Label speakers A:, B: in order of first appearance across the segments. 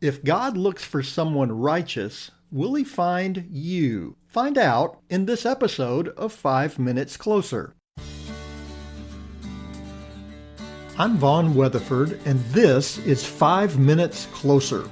A: If God looks for someone righteous, will he find you? Find out in this episode of 5 Minutes Closer. I'm Vaughn Weatherford, and this is 5 Minutes Closer.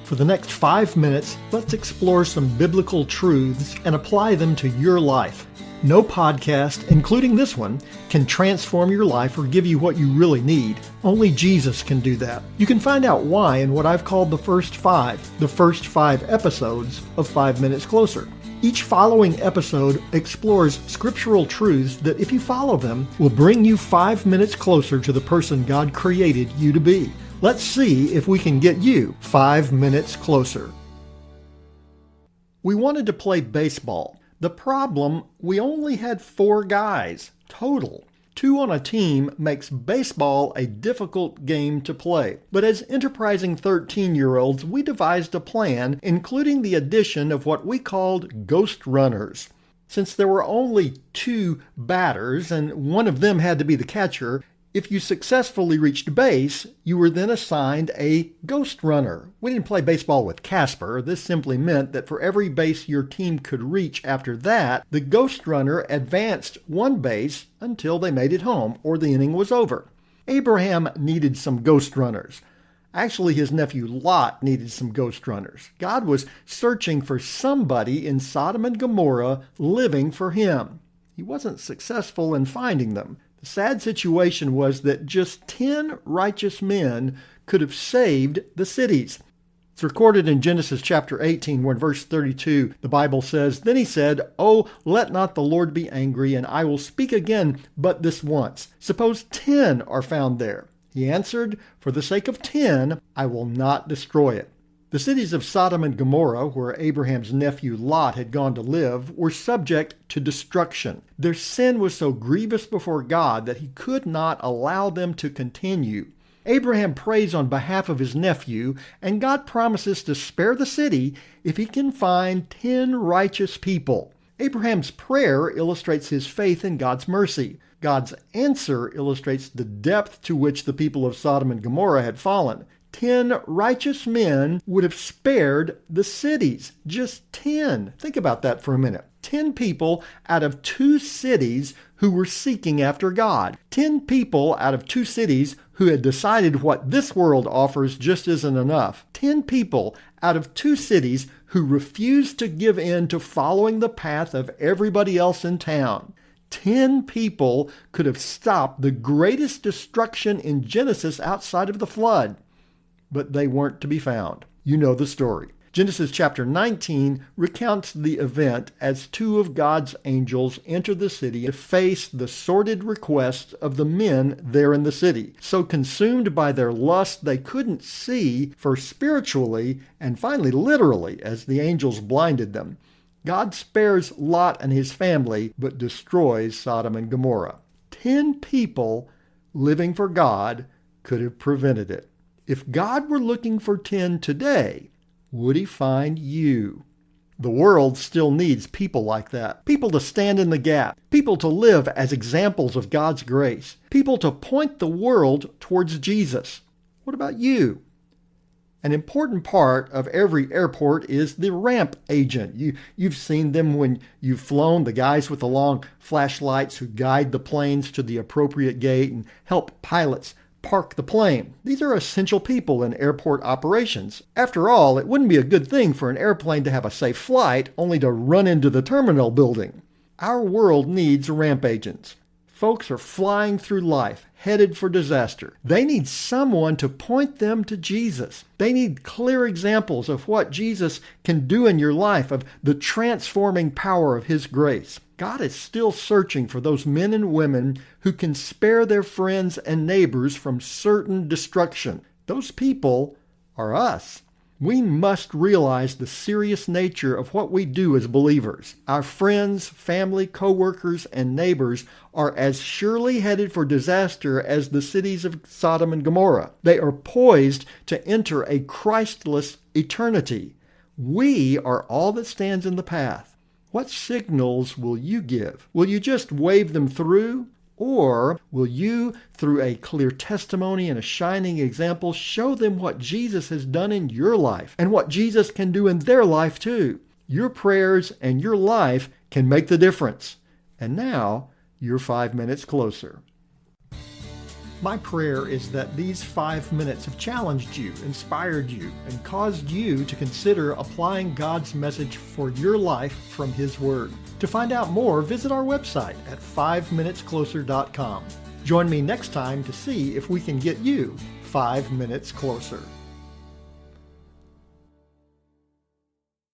A: For the next 5 minutes, let's explore some biblical truths and apply them to your life. No podcast, including this one, can transform your life or give you what you really need. Only Jesus can do that. You can find out why in what I've called the first five episodes of 5 Minutes Closer. Each following episode explores scriptural truths that, if you follow them, will bring you 5 minutes closer to the person God created you to be. Let's see if we can get you 5 minutes closer. We wanted to play baseball. The problem, we only had 4 guys total. 2 on a team makes baseball a difficult game to play. But as enterprising 13-year-olds, we devised a plan, including the addition of what we called ghost runners. Since there were only 2 batters and one of them had to be the catcher, if you successfully reached base, you were then assigned a ghost runner. We didn't play baseball with Casper. This simply meant that for every base your team could reach after that, the ghost runner advanced 1 base until they made it home or the inning was over. Abraham needed some ghost runners. Actually, his nephew Lot needed some ghost runners. God was searching for somebody in Sodom and Gomorrah living for him. He wasn't successful in finding them. The sad situation was that just 10 righteous men could have saved the cities. It's recorded in Genesis chapter 18, where in verse 32, the Bible says, "Then he said, Oh, let not the Lord be angry, and I will speak again but this once. Suppose 10 are found there." He answered, "For the sake of 10, I will not destroy it." The cities of Sodom and Gomorrah, where Abraham's nephew Lot had gone to live, were subject to destruction. Their sin was so grievous before God that he could not allow them to continue. Abraham prays on behalf of his nephew, and God promises to spare the city if he can find 10 righteous people. Abraham's prayer illustrates his faith in God's mercy. God's answer illustrates the depth to which the people of Sodom and Gomorrah had fallen. 10 righteous men would have spared the cities. Just 10. Think about that for a minute. 10 people out of 2 cities who were seeking after God. 10 people out of 2 cities who had decided what this world offers just isn't enough. 10 people out of 2 cities who refused to give in to following the path of everybody else in town. 10 people could have stopped the greatest destruction in Genesis outside of the flood. But they weren't to be found. You know the story. Genesis chapter 19 recounts the event as 2 of God's angels enter the city to face the sordid requests of the men there in the city. So consumed by their lust, they couldn't see, first spiritually and finally literally, as the angels blinded them. God spares Lot and his family, but destroys Sodom and Gomorrah. 10 people living for God could have prevented it. If God were looking for 10 today, would he find you? The world still needs people like that. People to stand in the gap. People to live as examples of God's grace. People to point the world towards Jesus. What about you? An important part of every airport is the ramp agent. You've seen them when you've flown, the guys with the long flashlights who guide the planes to the appropriate gate and help pilots park the plane. These are essential people in airport operations. After all, it wouldn't be a good thing for an airplane to have a safe flight only to run into the terminal building. Our world needs ramp agents. Folks are flying through life, headed for disaster. They need someone to point them to Jesus. They need clear examples of what Jesus can do in your life, of the transforming power of his grace. God is still searching for those men and women who can spare their friends and neighbors from certain destruction. Those people are us. We must realize the serious nature of what we do as believers. Our friends, family, co-workers, and neighbors are as surely headed for disaster as the cities of Sodom and Gomorrah. They are poised to enter a Christless eternity. We are all that stands in the path. What signals will you give? Will you just wave them through? Or will you, through a clear testimony and a shining example, show them what Jesus has done in your life and what Jesus can do in their life too? Your prayers and your life can make the difference. And now, you're 5 minutes closer. My prayer is that these 5 minutes have challenged you, inspired you, and caused you to consider applying God's message for your life from His Word. To find out more, visit our website at 5minutescloser.com. Join me next time to see if we can get you 5 minutes closer.